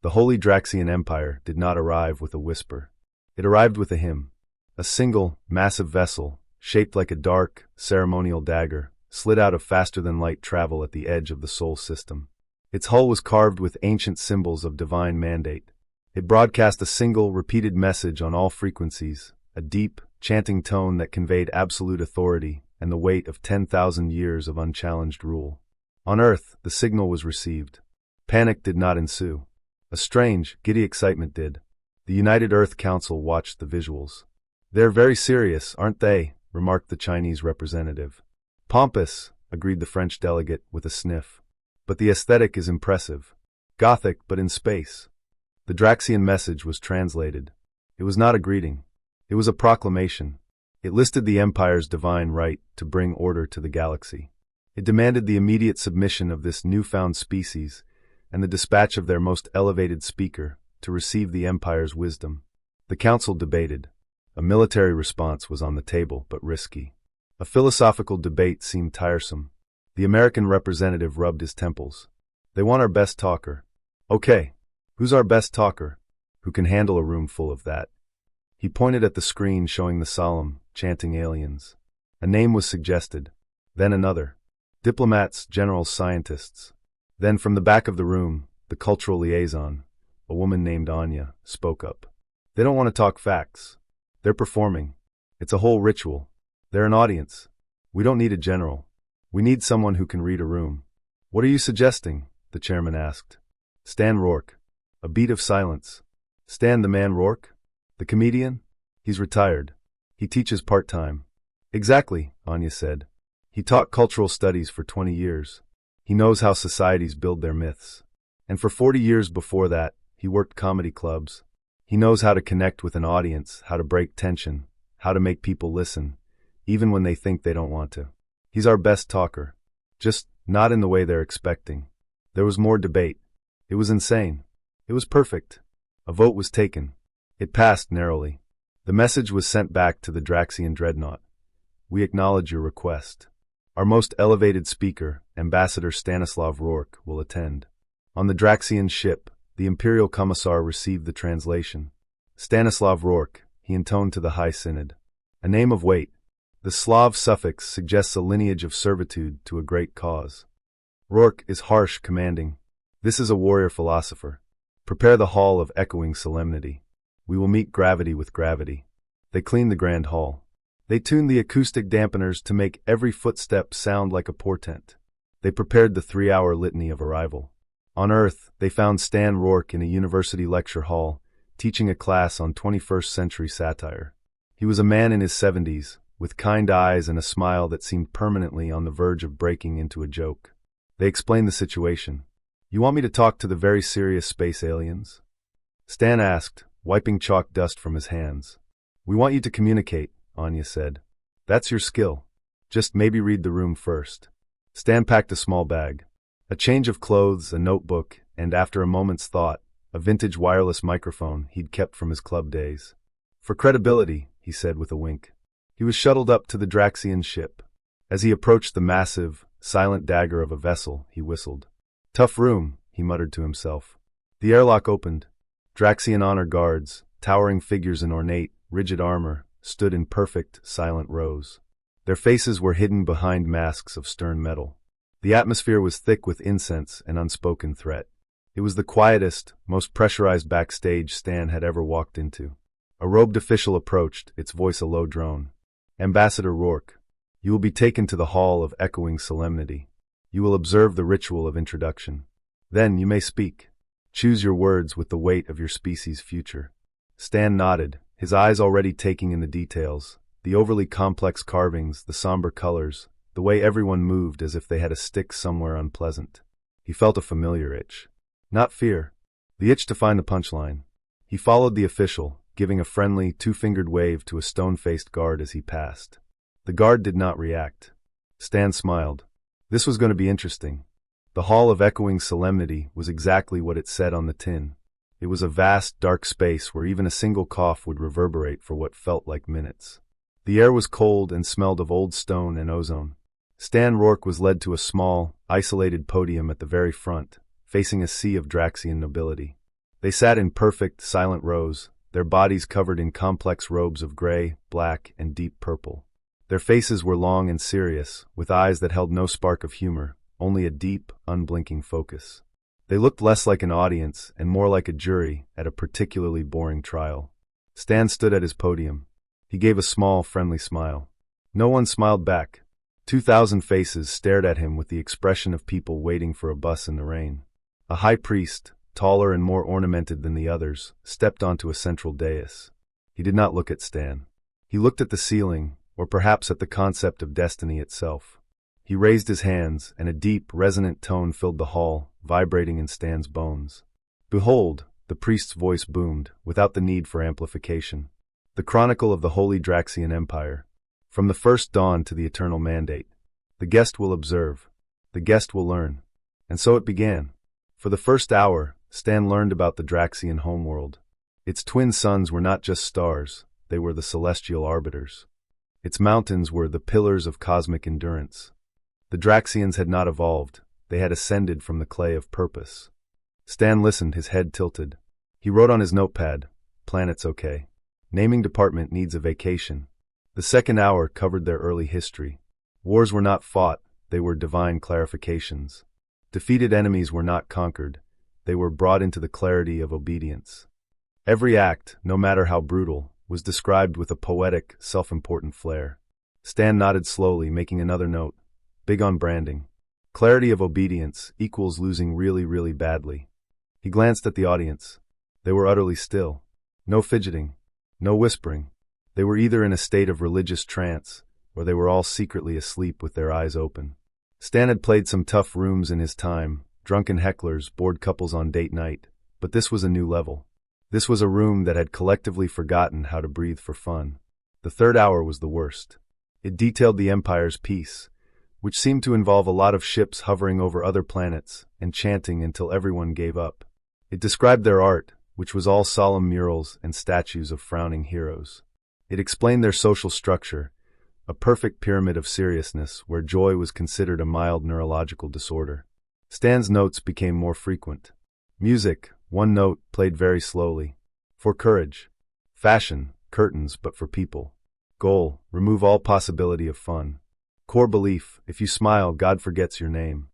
The Holy Draxian Empire did not arrive with a whisper. It arrived with a hymn. A single, massive vessel, shaped like a dark, ceremonial dagger, slid out of faster-than-light travel at the edge of the Sol system. Its hull was carved with ancient symbols of divine mandate. It broadcast a single, repeated message on all frequencies, a deep, chanting tone that conveyed absolute authority and the weight of 10,000 years of unchallenged rule. On Earth, the signal was received. Panic did not ensue. A strange, giddy excitement did. The United Earth Council watched the visuals. "They're very serious, aren't they?" remarked the Chinese representative. "Pompous," agreed the French delegate with a sniff. "But the aesthetic is impressive. Gothic, but in space." The Draxian message was translated. It was not a greeting. It was a proclamation. It listed the Empire's divine right to bring order to the galaxy. It demanded the immediate submission of this newfound species and the dispatch of their most elevated speaker to receive the Empire's wisdom. The Council debated. A military response was on the table, but risky. A philosophical debate seemed tiresome. The American representative rubbed his temples. "They want our best talker." "Okay. Who's our best talker? Who can handle a room full of that?" He pointed at the screen showing the solemn, chanting aliens. A name was suggested. Then another. Diplomats, generals, scientists. Then from the back of the room, the cultural liaison, a woman named Anya, spoke up. "They don't want to talk facts. They're performing. It's a whole ritual. They're an audience. We don't need a general. We need someone who can read a room." "What are you suggesting?" the chairman asked. "Stan Rourke." A beat of silence. "Stan the man Rourke? The comedian? He's retired. He teaches part-time." "Exactly," Anya said. "He taught cultural studies for 20 years. He knows how societies build their myths. And for 40 years before that, he worked comedy clubs. He knows how to connect with an audience, how to break tension, how to make people listen, even when they think they don't want to. He's our best talker. Just not in the way they're expecting." There was more debate. It was insane. It was perfect. A vote was taken. It passed narrowly. The message was sent back to the Draxian dreadnought. "We acknowledge your request. Our most elevated speaker, Ambassador Stanislav Rourke, will attend." On the Draxian ship, the Imperial Commissar received the translation. "Stanislav Rourke," he intoned to the High Synod. "A name of weight. The Slav suffix suggests a lineage of servitude to a great cause. Rourke is harsh, commanding. This is a warrior philosopher. Prepare the hall of echoing solemnity. We will meet gravity with gravity." They cleaned the grand hall. They tuned the acoustic dampeners to make every footstep sound like a portent. They prepared the 3-hour litany of arrival. On Earth, they found Stan Rourke in a university lecture hall, teaching a class on 21st century satire. He was a man in his 70s, with kind eyes and a smile that seemed permanently on the verge of breaking into a joke. They explained the situation. "You want me to talk to the very serious space aliens?" Stan asked, wiping chalk dust from his hands. "We want you to communicate," Anya said. "That's your skill. Just maybe read the room first." Stan packed a small bag. A change of clothes, a notebook, and after a moment's thought, a vintage wireless microphone he'd kept from his club days. "For credibility," he said with a wink. He was shuttled up to the Draxian ship. As he approached the massive, silent dagger of a vessel, he whistled. "Tough room," he muttered to himself. The airlock opened. Draxian honor guards, towering figures in ornate, rigid armor, stood in perfect, silent rows. Their faces were hidden behind masks of stern metal. The atmosphere was thick with incense and unspoken threat. It was the quietest, most pressurized backstage Stan had ever walked into. A robed official approached, its voice a low drone. "Ambassador Rourke, you will be taken to the Hall of Echoing Solemnity. You will observe the ritual of introduction. Then you may speak. Choose your words with the weight of your species' future." Stan nodded, his eyes already taking in the details, the overly complex carvings, the somber colors, the way everyone moved as if they had a stick somewhere unpleasant. He felt a familiar itch. Not fear. The itch to find the punchline. He followed the official, giving a friendly, two-fingered wave to a stone-faced guard as he passed. The guard did not react. Stan smiled. This was going to be interesting. The Hall of Echoing Solemnity was exactly what it said on the tin. It was a vast, dark space where even a single cough would reverberate for what felt like minutes. The air was cold and smelled of old stone and ozone. Stan Rourke was led to a small, isolated podium at the very front, facing a sea of Draxian nobility. They sat in perfect, silent rows, their bodies covered in complex robes of gray, black, and deep purple. Their faces were long and serious, with eyes that held no spark of humor, only a deep, unblinking focus. They looked less like an audience and more like a jury at a particularly boring trial. Stan stood at his podium. He gave a small, friendly smile. No one smiled back. 2,000 faces stared at him with the expression of people waiting for a bus in the rain. A high priest, taller and more ornamented than the others, stepped onto a central dais. He did not look at Stan. He looked at the ceiling, or perhaps at the concept of destiny itself. He raised his hands, and a deep, resonant tone filled the hall, vibrating in Stan's bones. "Behold," the priest's voice boomed, without the need for amplification. "The chronicle of the Holy Draxian Empire. From the first dawn to the eternal mandate. The guest will observe. The guest will learn." And so it began. For the first hour, Stan learned about the Draxian homeworld. Its twin suns were not just stars, they were the celestial arbiters. Its mountains were the pillars of cosmic endurance. The Draxians had not evolved, they had ascended from the clay of purpose. Stan listened, his head tilted. He wrote on his notepad, "Planet's okay. Naming department needs a vacation." The second hour covered their early history. Wars were not fought, they were divine clarifications. Defeated enemies were not conquered, they were brought into the clarity of obedience. Every act, no matter how brutal, was described with a poetic, self-important flair. Stan nodded slowly, making another note. Big on branding. Clarity of obedience equals losing really, really badly. He glanced at the audience. They were utterly still. No fidgeting. No whispering. They were either in a state of religious trance, or they were all secretly asleep with their eyes open. Stan had played some tough rooms in his time, drunken hecklers, bored couples on date night, but this was a new level. This was a room that had collectively forgotten how to breathe for fun. The third hour was the worst. It detailed the Empire's peace, which seemed to involve a lot of ships hovering over other planets and chanting until everyone gave up. It described their art, which was all solemn murals and statues of frowning heroes. It explained their social structure, a perfect pyramid of seriousness where joy was considered a mild neurological disorder. Stan's notes became more frequent. Music, one note, played very slowly. For courage. Fashion, curtains but for people. Goal, remove all possibility of fun. Core belief, if you smile, God forgets your name.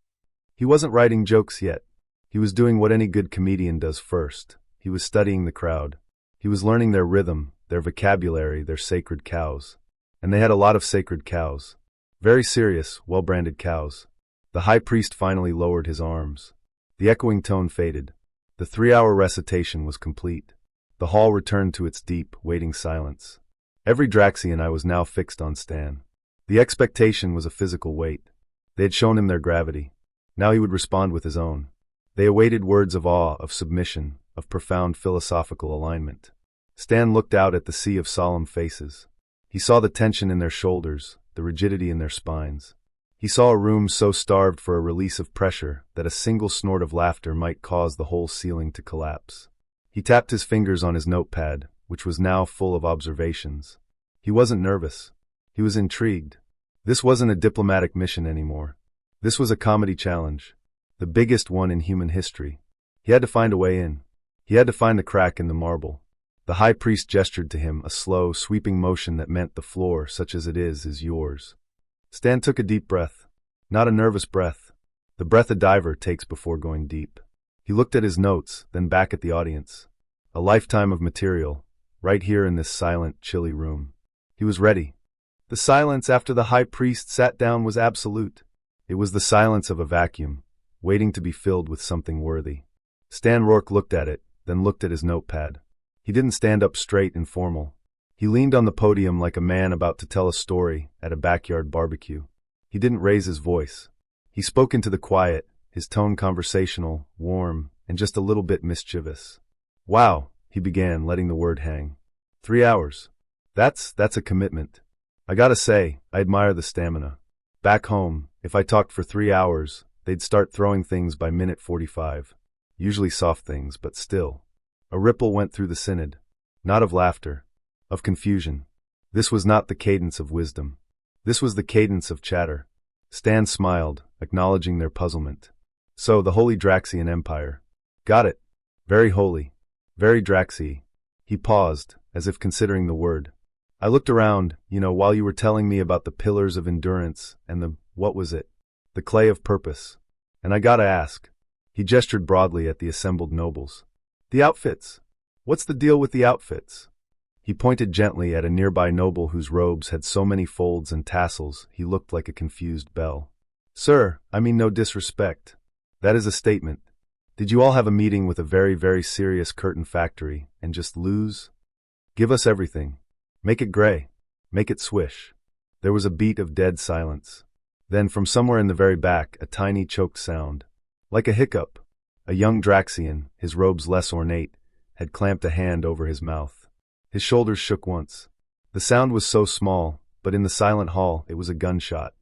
He wasn't writing jokes yet. He was doing what any good comedian does first. He was studying the crowd. He was learning their rhythm, their vocabulary, their sacred cows. And they had a lot of sacred cows. Very serious, well-branded cows. The high priest finally lowered his arms. The echoing tone faded. The 3-hour recitation was complete. The hall returned to its deep, waiting silence. Every Draxian eye was now fixed on Stan. The expectation was a physical weight. They had shown him their gravity. Now he would respond with his own. They awaited words of awe, of submission, of profound philosophical alignment. Stan looked out at the sea of solemn faces. He saw the tension in their shoulders, the rigidity in their spines. He saw a room so starved for a release of pressure that a single snort of laughter might cause the whole ceiling to collapse. He tapped his fingers on his notepad, which was now full of observations. He wasn't nervous. He was intrigued. This wasn't a diplomatic mission anymore. This was a comedy challenge. The biggest one in human history. He had to find a way in. He had to find the crack in the marble. The high priest gestured to him, a slow, sweeping motion that meant the floor, such as it is yours. Stan took a deep breath. Not a nervous breath. The breath a diver takes before going deep. He looked at his notes, then back at the audience. A lifetime of material, right here in this silent, chilly room. He was ready. The silence after the high priest sat down was absolute. It was the silence of a vacuum, waiting to be filled with something worthy. Stan Rourke looked at it, then looked at his notepad. He didn't stand up straight and formal. He leaned on the podium like a man about to tell a story at a backyard barbecue. He didn't raise his voice. He spoke into the quiet, his tone conversational, warm, and just a little bit mischievous. "Wow," he began, letting the word hang. 3 hours. That's a commitment. I gotta say, I admire the stamina. Back home, if I talked for 3 hours, they'd start throwing things by minute 45. Usually soft things, but still. A ripple went through the synod. Not of laughter. Of confusion. This was not the cadence of wisdom. This was the cadence of chatter. Stan smiled, acknowledging their puzzlement. So, the Holy Draxian Empire. Got it. Very holy. Very Draxy. He paused, as if considering the word. I looked around, while you were telling me about the pillars of endurance and what was it? The clay of purpose. And I gotta ask. He gestured broadly at the assembled nobles. The outfits. What's the deal with the outfits? He pointed gently at a nearby noble whose robes had so many folds and tassels he looked like a confused bell. Sir, I mean no disrespect. That is a statement. Did you all have a meeting with a very, very serious curtain factory and just lose? Give us everything. Make it gray. Make it swish. There was a beat of dead silence. Then from somewhere in the very back, a tiny choked sound. Like a hiccup. A young Draxian, his robes less ornate, had clamped a hand over his mouth. His shoulders shook once. The sound was so small, but in the silent hall it was a gunshot.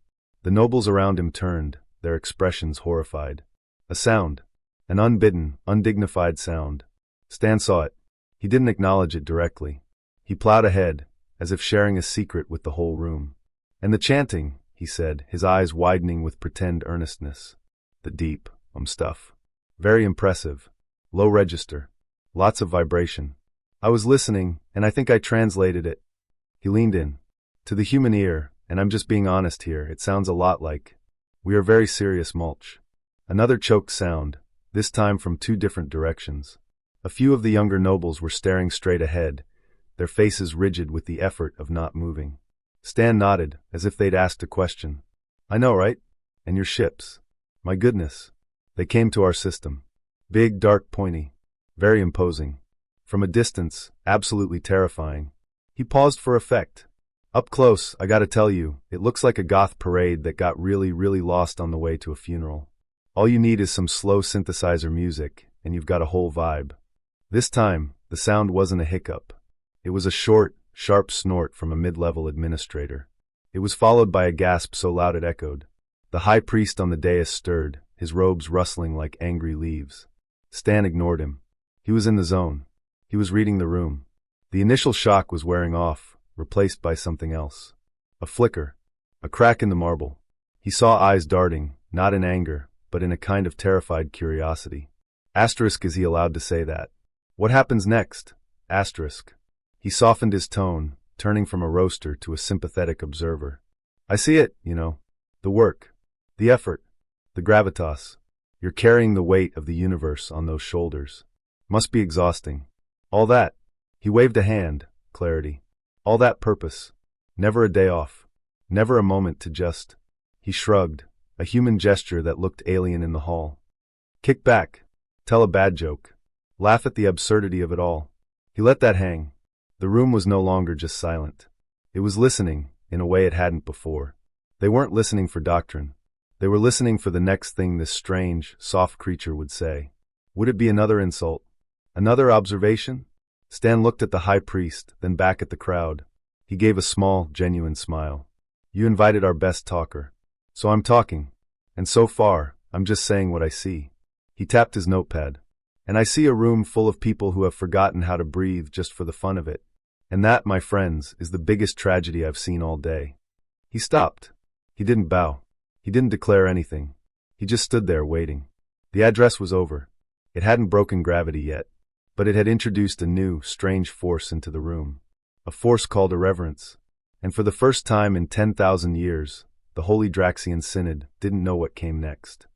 The nobles around him turned, their expressions horrified. A sound. An unbidden, undignified sound. Stan saw it. He didn't acknowledge it directly. He plowed ahead, as if sharing a secret with the whole room. And the chanting, he said, his eyes widening with pretend earnestness. The deep, stuff. Very impressive. Low register. Lots of vibration. I was listening, and I think I translated it. He leaned in. To the human ear, and I'm just being honest here, it sounds a lot like, we are very serious mulch. Another choked sound, this time from two different directions. A few of the younger nobles were staring straight ahead, their faces rigid with the effort of not moving. Stan nodded, as if they'd asked a question. I know, right? And your ships. My goodness. They came to our system. Big, dark, pointy. Very imposing. From a distance, absolutely terrifying. He paused for effect. Up close, I gotta tell you, it looks like a goth parade that got really, really lost on the way to a funeral. All you need is some slow synthesizer music, and you've got a whole vibe. This time, the sound wasn't a hiccup. It was a short, sharp snort from a mid-level administrator. It was followed by a gasp so loud it echoed. The high priest on the dais stirred, his robes rustling like angry leaves. Stan ignored him. He was in the zone. He was reading the room. The initial shock was wearing off, replaced by something else. A flicker. A crack in the marble. He saw eyes darting, not in anger, but in a kind of terrified curiosity. Asterisk, is he allowed to say that? What happens next? Asterisk. He softened his tone, turning from a roaster to a sympathetic observer. I see it, The work. The effort. The gravitas. You're carrying the weight of the universe on those shoulders. Must be exhausting. All that. He waved a hand, clarity. All that purpose. Never a day off. Never a moment to just. He shrugged, a human gesture that looked alien in the hall. Kick back. Tell a bad joke. Laugh at the absurdity of it all. He let that hang. The room was no longer just silent. It was listening, in a way it hadn't before. They weren't listening for doctrine. They were listening for the next thing this strange, soft creature would say. Would it be another insult? Another observation? Stan looked at the high priest, then back at the crowd. He gave a small, genuine smile. You invited our best talker. So I'm talking. And so far, I'm just saying what I see. He tapped his notepad. And I see a room full of people who have forgotten how to breathe just for the fun of it. And that, my friends, is the biggest tragedy I've seen all day. He stopped. He didn't bow. He didn't declare anything. He just stood there waiting. The address was over. It hadn't broken gravity yet, but it had introduced a new, strange force into the room. A force called irreverence. And for the first time in 10,000 years, the Holy Draxian Synod didn't know what came next.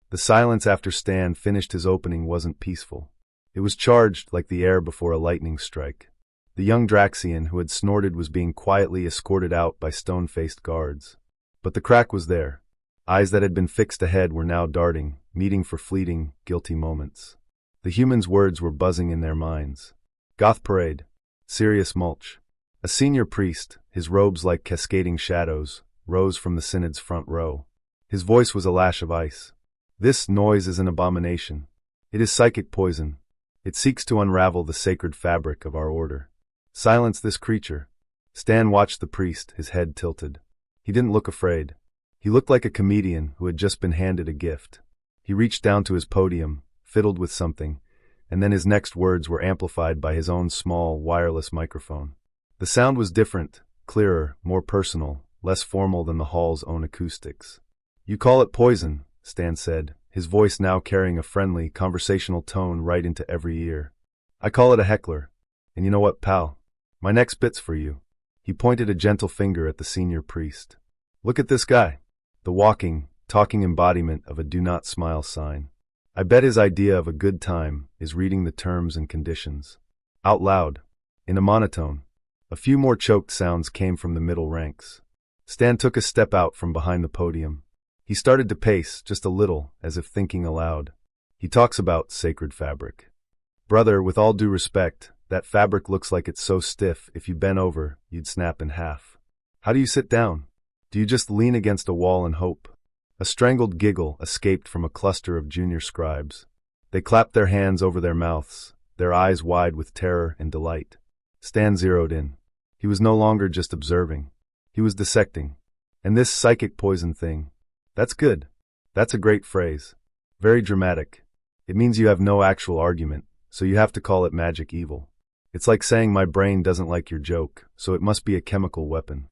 The silence after Stan finished his opening wasn't peaceful. It was charged like the air before a lightning strike. The young Draxian who had snorted was being quietly escorted out by stone-faced guards. But the crack was there. Eyes that had been fixed ahead were now darting, meeting for fleeting, guilty moments. The humans' words were buzzing in their minds. Goth parade. Serious mulch. A senior priest, his robes like cascading shadows, rose from the synod's front row. His voice was a lash of ice. This noise is an abomination. It is psychic poison. It seeks to unravel the sacred fabric of our order. Silence this creature. Stan watched the priest, his head tilted. He didn't look afraid. He looked like a comedian who had just been handed a gift. He reached down to his podium, fiddled with something, and then his next words were amplified by his own small, wireless microphone. The sound was different, clearer, more personal, less formal than the hall's own acoustics. You call it poison, Stan said, his voice now carrying a friendly, conversational tone right into every ear. I call it a heckler. And you know what, pal? My next bit's for you. He pointed a gentle finger at the senior priest. Look at this guy. The walking, talking embodiment of a do not smile sign. I bet his idea of a good time is reading the terms and conditions. Out loud, in a monotone. A few more choked sounds came from the middle ranks. Stan took a step out from behind the podium. He started to pace, just a little, as if thinking aloud. He talks about sacred fabric. Brother, with all due respect, that fabric looks like it's so stiff, if you bent over, you'd snap in half. How do you sit down? Do you just lean against a wall and hope? A strangled giggle escaped from a cluster of junior scribes. They clapped their hands over their mouths, their eyes wide with terror and delight. Stan zeroed in. He was no longer just observing. He was dissecting. And this psychic poison thing, that's good. That's a great phrase. Very dramatic. It means you have no actual argument, so you have to call it magic evil. It's like saying my brain doesn't like your joke, so it must be a chemical weapon.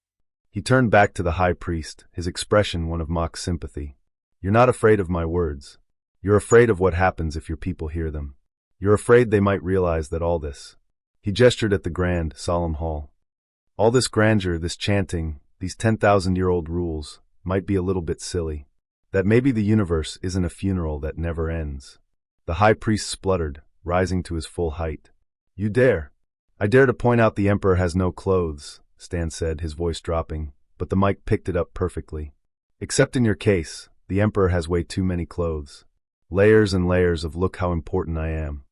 He turned back to the high priest, his expression one of mock sympathy. You're not afraid of my words. You're afraid of what happens if your people hear them. You're afraid they might realize that all this. He gestured at the grand, solemn hall. All this grandeur, this chanting, these 10,000-year-old rules, might be a little bit silly. That maybe the universe isn't a funeral that never ends. The high priest spluttered, rising to his full height. You dare. I dare to point out the emperor has no clothes, Stan said, his voice dropping, but the mic picked it up perfectly. Except in your case, the emperor has way too many clothes. Layers and layers of look how important I am.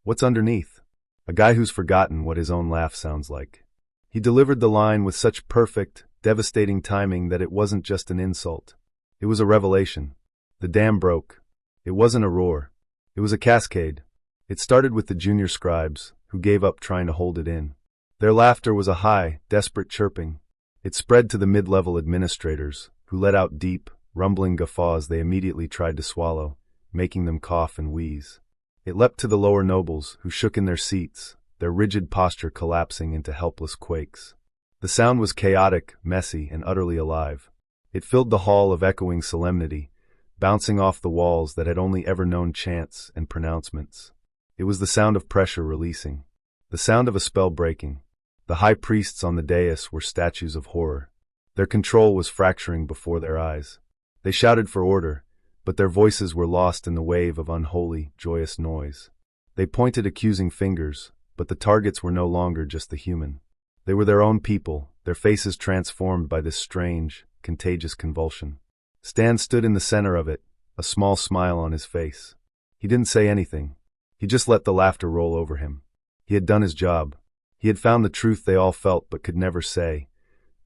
What's underneath? A guy who's forgotten what his own laugh sounds like. He delivered the line with such perfect, devastating timing that it wasn't just an insult. It was a revelation. The dam broke. It wasn't a roar. It was a cascade. It started with the junior scribes, who gave up trying to hold it in. Their laughter was a high, desperate chirping. It spread to the mid-level administrators, who let out deep, rumbling guffaws they immediately tried to swallow, making them cough and wheeze. It leapt to the lower nobles, who shook in their seats, their rigid posture collapsing into helpless quakes. The sound was chaotic, messy, and utterly alive. It filled the hall of echoing solemnity, bouncing off the walls that had only ever known chants and pronouncements. It was the sound of pressure releasing, the sound of a spell breaking. The high priests on the dais were statues of horror. Their control was fracturing before their eyes. They shouted for order, but their voices were lost in the wave of unholy, joyous noise. They pointed accusing fingers, but the targets were no longer just the human. They were their own people, their faces transformed by this strange, contagious convulsion. Stan stood in the center of it, a small smile on his face. He didn't say anything. He just let the laughter roll over him. He had done his job. He had found the truth they all felt but could never say,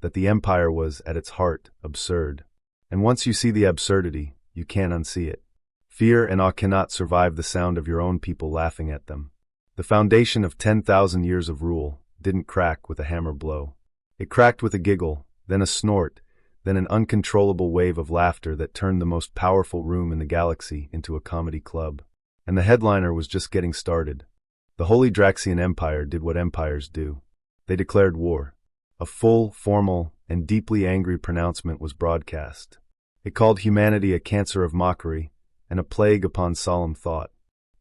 that the empire was, at its heart, absurd. And once you see the absurdity, you can't unsee it. Fear and awe cannot survive the sound of your own people laughing at them. The foundation of 10,000 years of rule didn't crack with a hammer blow. It cracked with a giggle, then a snort, then an uncontrollable wave of laughter that turned the most powerful room in the galaxy into a comedy club. And the headliner was just getting started. The Holy Draxian Empire did what empires do. They declared war. A full, formal, and deeply angry pronouncement was broadcast. It called humanity a cancer of mockery and a plague upon solemn thought.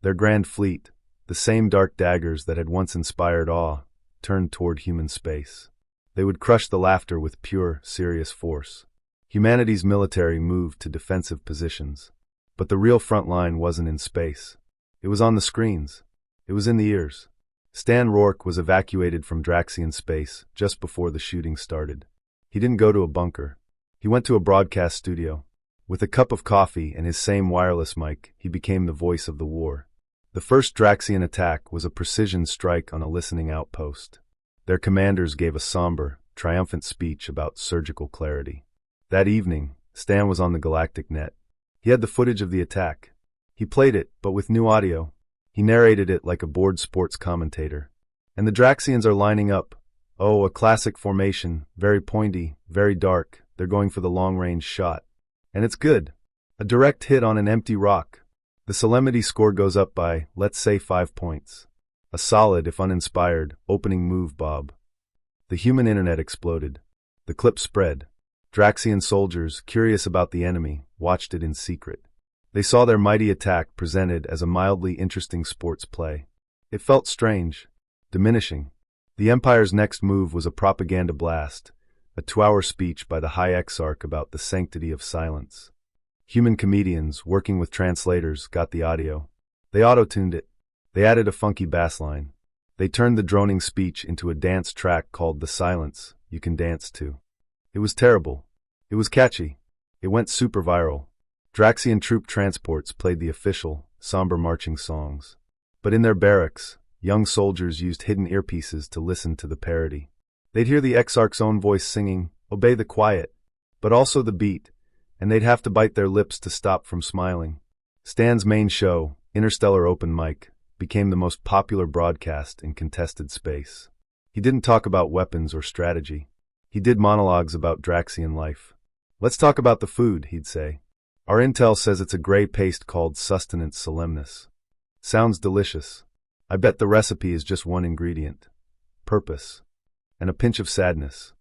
Their grand fleet, the same dark daggers that had once inspired awe, turned toward human space. They would crush the laughter with pure, serious force. Humanity's military moved to defensive positions. But the real front line wasn't in space. It was on the screens. It was in the ears. Stan Rourke was evacuated from Draxian space just before the shooting started. He didn't go to a bunker. He went to a broadcast studio. With a cup of coffee and his same wireless mic, he became the voice of the war. The first Draxian attack was a precision strike on a listening outpost. Their commanders gave a somber, triumphant speech about surgical clarity. That evening, Stan was on the galactic net. He had the footage of the attack. He played it, but with new audio. He narrated it like a bored sports commentator. And the Draxians are lining up. Oh, a classic formation, very pointy, very dark. They're going for the long-range shot. And it's good. A direct hit on an empty rock. The solemnity score goes up by, let's say, 5 points. A solid, if uninspired, opening move, Bob. The human internet exploded. The clip spread. Draxian soldiers, curious about the enemy, watched it in secret. They saw their mighty attack presented as a mildly interesting sports play. It felt strange, diminishing. The Empire's next move was a propaganda blast, a 2-hour speech by the High Exarch about the sanctity of silence. Human comedians, working with translators, got the audio. They auto-tuned it. They added a funky bass line. They turned the droning speech into a dance track called The Silence You Can Dance To. It was terrible. It was catchy. It went super viral. Draxian troop transports played the official, somber marching songs. But in their barracks, young soldiers used hidden earpieces to listen to the parody. They'd hear the Exarch's own voice singing, "Obey the quiet," but also the beat, and they'd have to bite their lips to stop from smiling. Stan's main show, Interstellar Open Mic, became the most popular broadcast in contested space. He didn't talk about weapons or strategy. He did monologues about Draxian life. "Let's talk about the food," he'd say. "Our intel says it's a gray paste called sustenance solemnis. Sounds delicious. I bet the recipe is just one ingredient. Purpose. And a pinch of sadness."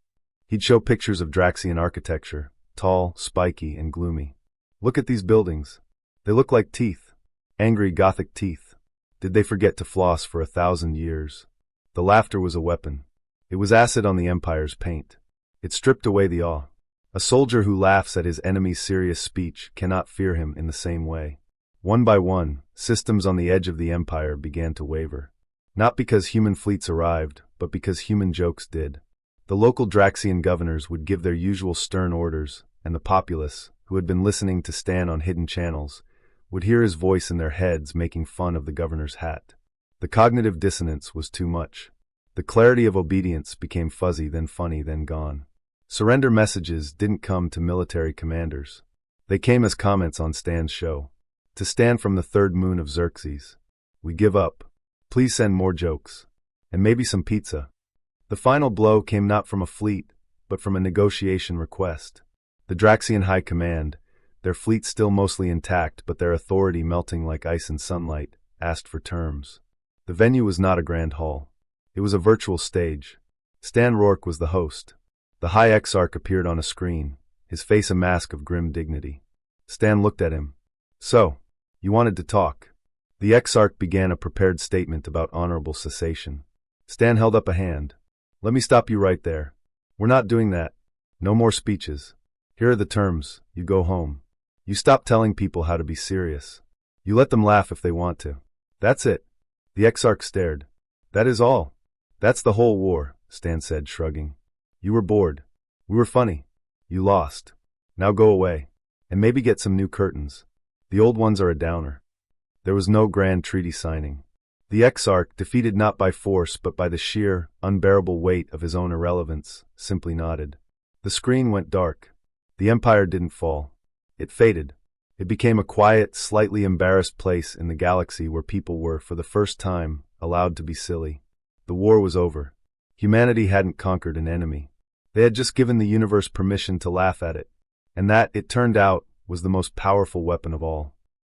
He'd show pictures of Draxian architecture, tall, spiky, and gloomy. "Look at these buildings. They look like teeth. Angry Gothic teeth. Did they forget to floss for 1,000 years?" The laughter was a weapon. It was acid on the Empire's paint. It stripped away the awe. A soldier who laughs at his enemy's serious speech cannot fear him in the same way. One by one, systems on the edge of the Empire began to waver. Not because human fleets arrived, but because human jokes did. The local Draxian governors would give their usual stern orders, and the populace, who had been listening to Stan on hidden channels, would hear his voice in their heads making fun of the governor's hat. The cognitive dissonance was too much. The clarity of obedience became fuzzy, then funny, then gone. Surrender messages didn't come to military commanders. They came as comments on Stan's show. "To Stan from the third moon of Xerxes. We give up. Please send more jokes. And maybe some pizza." The final blow came not from a fleet, but from a negotiation request. The Draxian High Command, their fleet still mostly intact but their authority melting like ice in sunlight, asked for terms. The venue was not a grand hall. It was a virtual stage. Stan Rourke was the host. The High Exarch appeared on a screen, his face a mask of grim dignity. Stan looked at him. "So, you wanted to talk." The Exarch began a prepared statement about honorable cessation. Stan held up a hand. "Let me stop you right there. We're not doing that. No more speeches. Here are the terms. You go home. You stop telling people how to be serious. You let them laugh if they want to. That's it." The Exarch stared. "That is all. That's the whole war," Stan said, shrugging. "You were bored. We were funny. You lost. Now go away. And maybe get some new curtains. The old ones are a downer." There was no grand treaty signing. The Exarch, defeated not by force but by the sheer, unbearable weight of his own irrelevance, simply nodded. The screen went dark. The Empire didn't fall. It faded. It became a quiet, slightly embarrassed place in the galaxy where people were, for the first time, allowed to be silly. The war was over. Humanity hadn't conquered an enemy. They had just given the universe permission to laugh at it. And that, it turned out, was the most powerful weapon of all.